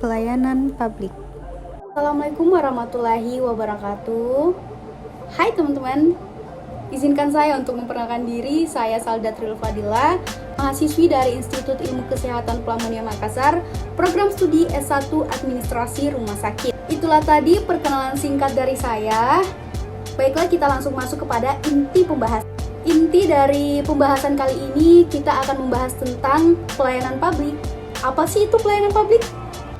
pelayanan publik. Assalamualaikum warahmatullahi wabarakatuh. Hai teman-teman, izinkan saya untuk memperkenalkan diri. Saya Saldatril Fadila, mahasiswi dari Institut Ilmu Kesehatan Pelamunia Makassar, program studi S1 Administrasi Rumah Sakit. Itulah tadi perkenalan singkat dari saya. Baiklah, kita langsung masuk kepada inti pembahasan. Inti dari pembahasan kali ini, kita akan membahas tentang pelayanan publik. Apa sih itu pelayanan publik?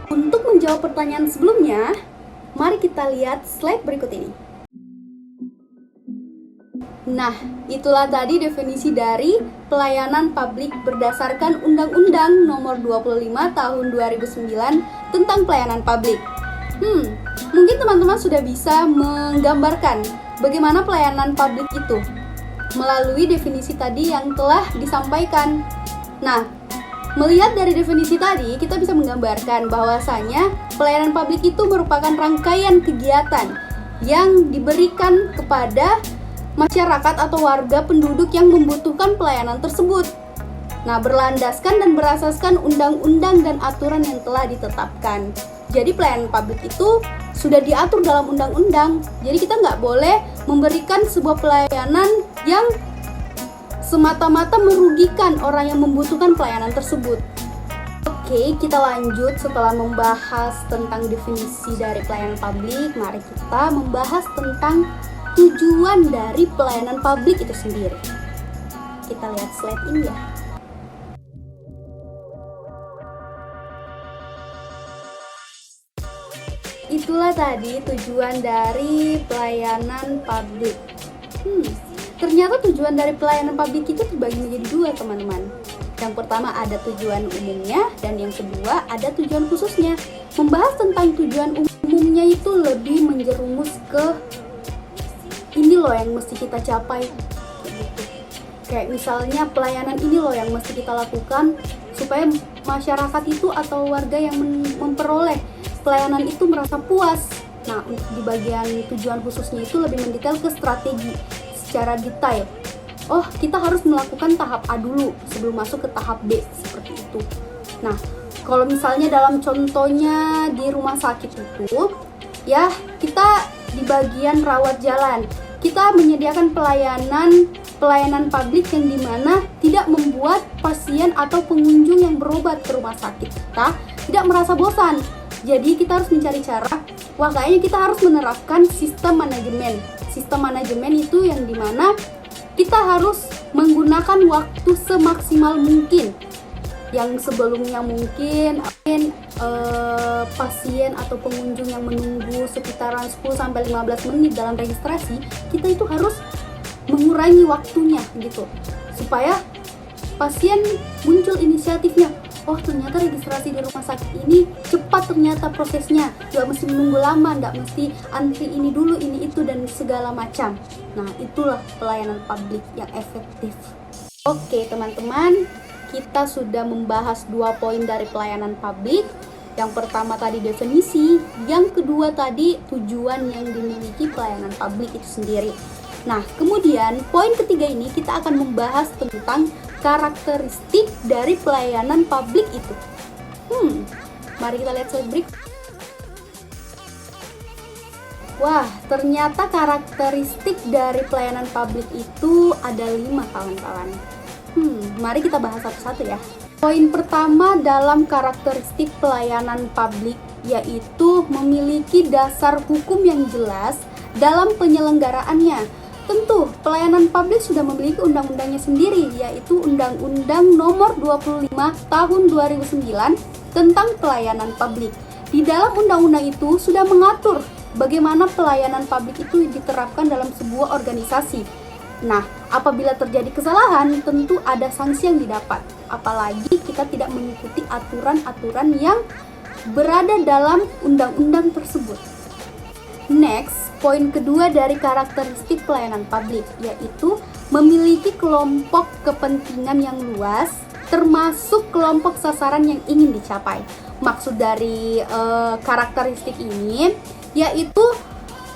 Untuk menjawab pertanyaan sebelumnya, mari kita lihat slide berikut ini. Nah, itulah tadi definisi dari pelayanan publik berdasarkan Undang-Undang Nomor 25 Tahun 2009 tentang pelayanan publik. Mungkin teman-teman sudah bisa menggambarkan bagaimana pelayanan publik itu melalui definisi tadi yang telah disampaikan. Nah, melihat dari definisi tadi, kita bisa menggambarkan bahwasanya pelayanan publik itu merupakan rangkaian kegiatan yang diberikan kepada masyarakat atau warga penduduk yang membutuhkan pelayanan tersebut. Nah, berlandaskan dan berasaskan undang-undang dan aturan yang telah ditetapkan. Jadi pelayanan publik itu sudah diatur dalam undang-undang. Jadi kita nggak boleh memberikan sebuah pelayanan yang semata-mata merugikan orang yang membutuhkan pelayanan tersebut. Oke, kita lanjut setelah membahas tentang definisi dari pelayanan publik. Mari kita membahas tentang tujuan dari pelayanan publik itu sendiri. Kita lihat slide ini ya. Itulah tadi tujuan dari pelayanan publik. Ternyata tujuan dari pelayanan publik itu terbagi menjadi dua, teman-teman. Yang pertama ada tujuan umumnya, dan yang kedua ada tujuan khususnya. Membahas tentang tujuan umumnya itu lebih menjerumus ke ini loh yang mesti kita capai, gitu. Kayak misalnya pelayanan ini loh yang mesti kita lakukan supaya masyarakat itu atau warga yang memperoleh pelayanan itu merasa puas. Nah, untuk di bagian tujuan khususnya itu lebih mendetail ke strategi secara detail. Oh, kita harus melakukan tahap A dulu sebelum masuk ke tahap B, seperti itu. Nah, kalau misalnya dalam contohnya di rumah sakit itu, ya kita di bagian rawat jalan, kita menyediakan pelayanan publik yang dimana tidak membuat pasien atau pengunjung yang berobat ke rumah sakit kita tidak merasa bosan. Jadi kita harus mencari cara, kayaknya kita harus menerapkan sistem manajemen. Sistem manajemen itu yang dimana kita harus menggunakan waktu semaksimal mungkin. Yang sebelumnya mungkin pasien atau pengunjung yang menunggu sekitaran 10-15 menit dalam registrasi, kita itu harus mengurangi waktunya gitu. Supaya pasien muncul inisiatifnya. Oh, ternyata registrasi di rumah sakit ini cepat ternyata prosesnya. Gak mesti menunggu lama, gak mesti antri ini dulu, ini itu, dan segala macam. Nah, itulah pelayanan publik yang efektif. Oke, teman-teman, kita sudah membahas 2 poin dari pelayanan publik. Yang pertama tadi definisi, yang kedua tadi tujuan yang dimiliki pelayanan publik itu sendiri. Nah, kemudian poin ketiga ini kita akan membahas tentang karakteristik dari pelayanan publik itu. Mari kita lihat slide berikut. Wah, ternyata karakteristik dari pelayanan publik itu ada 5, kawan-kawan. Mari kita bahas satu-satu ya. Poin pertama dalam karakteristik pelayanan publik yaitu memiliki dasar hukum yang jelas dalam penyelenggaraannya. Tentu, pelayanan publik sudah memiliki undang-undangnya sendiri, yaitu Undang-Undang Nomor 25 Tahun 2009 tentang pelayanan publik. Di dalam undang-undang itu sudah mengatur bagaimana pelayanan publik itu diterapkan dalam sebuah organisasi. Nah, apabila terjadi kesalahan, tentu ada sanksi yang didapat. Apalagi kita tidak mengikuti aturan-aturan yang berada dalam undang-undang tersebut. Next, poin kedua dari karakteristik pelayanan publik yaitu memiliki kelompok kepentingan yang luas, termasuk kelompok sasaran yang ingin dicapai. Maksud dari karakteristik ini yaitu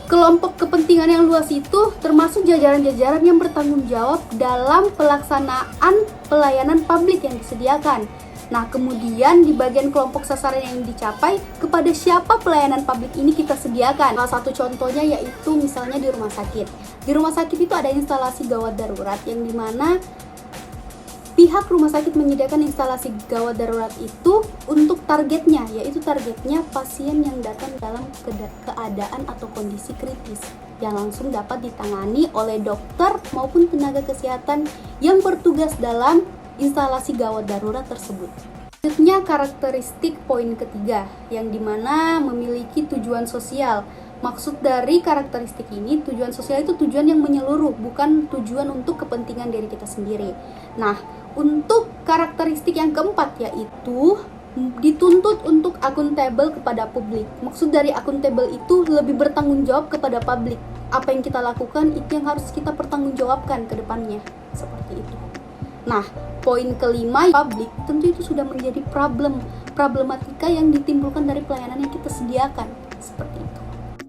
kelompok kepentingan yang luas itu termasuk jajaran-jajaran yang bertanggung jawab dalam pelaksanaan pelayanan publik yang disediakan. Nah, kemudian di bagian kelompok sasaran yang dicapai, kepada siapa pelayanan publik ini kita sediakan. Salah satu contohnya yaitu misalnya di rumah sakit. Di rumah sakit itu ada instalasi gawat darurat yang dimana pihak rumah sakit menyediakan instalasi gawat darurat itu untuk targetnya, yaitu targetnya pasien yang datang dalam keadaan atau kondisi kritis yang langsung dapat ditangani oleh dokter maupun tenaga kesehatan yang bertugas dalam instalasi gawat darurat tersebut. Selanjutnya karakteristik poin ketiga, yang dimana memiliki tujuan sosial. Maksud dari karakteristik ini, tujuan sosial itu tujuan yang menyeluruh, bukan tujuan untuk kepentingan diri kita sendiri. Nah, untuk karakteristik yang keempat yaitu dituntut untuk akuntabel kepada publik. Maksud dari akuntabel itu lebih bertanggung jawab kepada publik. Apa yang kita lakukan itu yang harus kita pertanggungjawabkan ke depannya. Seperti itu. Nah, poin kelima, publik tentu itu sudah menjadi problematika yang ditimbulkan dari pelayanan yang kita sediakan. Seperti itu.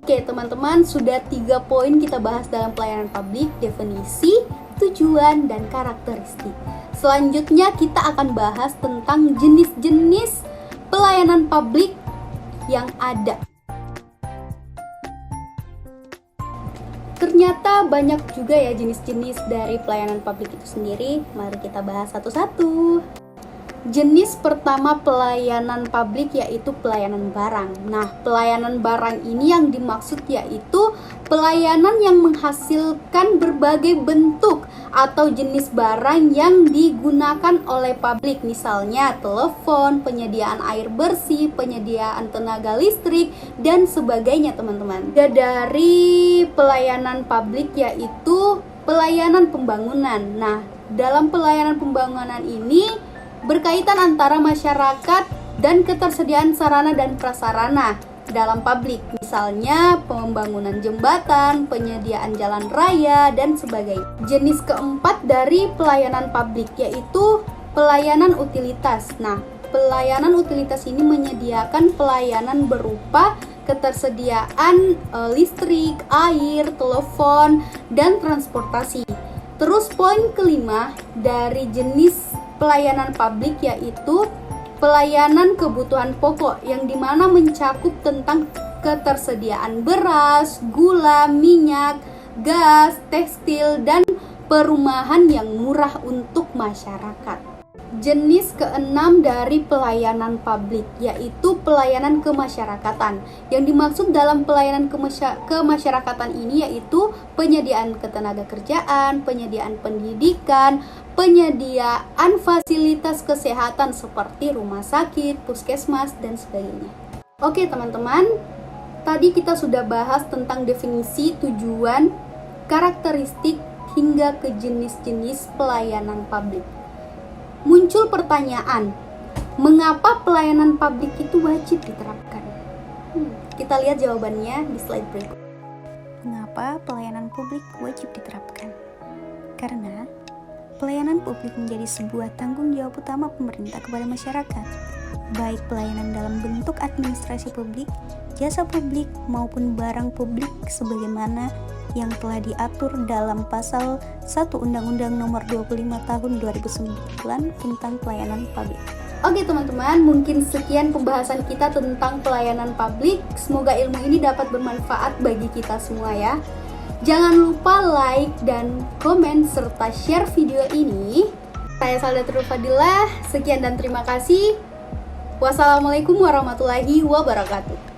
Oke teman-teman, sudah 3 poin kita bahas dalam pelayanan publik, definisi, tujuan, dan karakteristik. Selanjutnya kita akan bahas tentang jenis-jenis pelayanan publik yang ada. Ternyata banyak juga ya jenis-jenis dari pelayanan publik itu sendiri. Mari kita bahas satu-satu. Jenis pertama pelayanan publik yaitu pelayanan barang. Nah, pelayanan barang ini yang dimaksud yaitu pelayanan yang menghasilkan berbagai bentuk atau jenis barang yang digunakan oleh publik. Misalnya telepon, penyediaan air bersih, penyediaan tenaga listrik, dan sebagainya teman-teman. Dari pelayanan publik yaitu pelayanan pembangunan. Nah, dalam pelayanan pembangunan ini berkaitan antara masyarakat dan ketersediaan sarana dan prasarana dalam publik, misalnya pembangunan jembatan, penyediaan jalan raya, dan sebagainya. Jenis keempat dari pelayanan publik yaitu pelayanan utilitas. Nah, pelayanan utilitas ini menyediakan pelayanan berupa ketersediaan listrik, air, telepon, dan transportasi. Terus poin kelima dari jenis pelayanan publik yaitu pelayanan kebutuhan pokok yang dimana mencakup tentang ketersediaan beras, gula, minyak, gas, tekstil, dan perumahan yang murah untuk masyarakat. Jenis keenam dari pelayanan publik yaitu pelayanan kemasyarakatan. Yang dimaksud dalam pelayanan kemasyarakatan ini yaitu penyediaan ketenaga kerjaan, penyediaan pendidikan, penyediaan fasilitas kesehatan seperti rumah sakit, puskesmas, dan sebagainya. Oke teman-teman, tadi kita sudah bahas tentang definisi, tujuan, karakteristik, hingga ke jenis-jenis pelayanan publik. Muncul pertanyaan, mengapa pelayanan publik itu wajib diterapkan? Kita lihat jawabannya di slide berikut. Mengapa pelayanan publik wajib diterapkan? Karena pelayanan publik menjadi sebuah tanggung jawab utama pemerintah kepada masyarakat, baik pelayanan dalam bentuk administrasi publik, jasa publik, maupun barang publik sebagaimana yang telah diatur dalam pasal 1 Undang-Undang Nomor 25 Tahun 2009 tentang pelayanan publik. Oke teman-teman, mungkin sekian pembahasan kita tentang pelayanan publik. Semoga ilmu ini dapat bermanfaat bagi kita semua ya. Jangan lupa like dan komen serta share video ini. Saya Saldatul Fadilah, sekian dan terima kasih. Wassalamualaikum warahmatullahi wabarakatuh.